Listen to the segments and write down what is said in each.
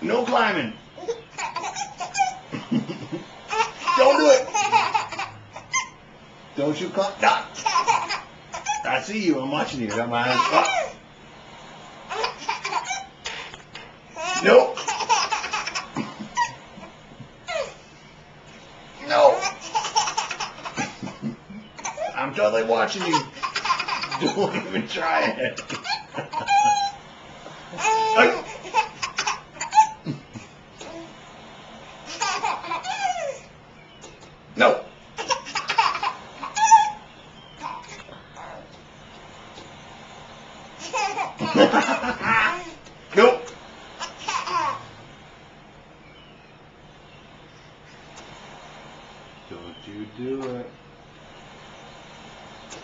No climbing. Don't do it. Don't you climb. No. I see you. I'm watching you. Got my eyes up. Nope. No. I'm totally watching you. Don't even try it. No. Nope. Don't you do it.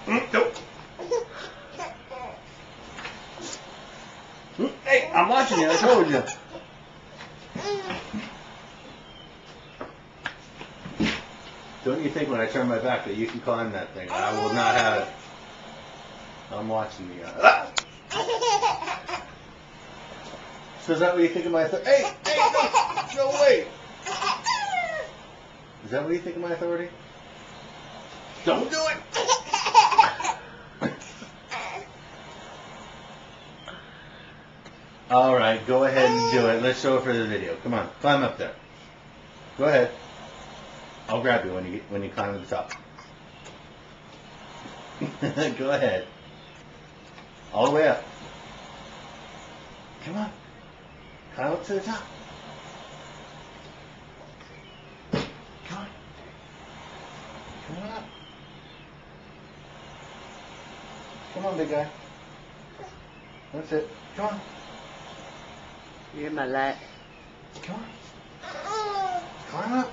Nope. Hey, I'm watching you. I told you. Don't you think when I turn my back that you can climb that thing? I will not have it. I'm watching you. Ah! So is that what you think of my authority? Hey, no way. Is that what you think of my authority? Don't do it. All right, go ahead and do it. Let's show it for the video. Come on, climb up there. Go ahead. I'll grab you when you climb to the top. Go ahead. All the way up. Come on. Climb up to the top. Come on. Come on up. Come on, big guy. That's it. Come on. You're my light. Come on. Climb up.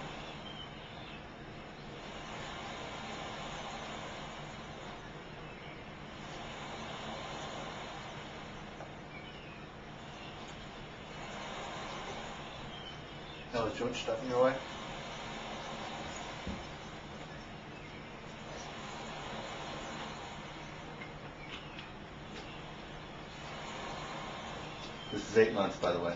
Oh, is George stuff in your way? This is 8 months, by the way.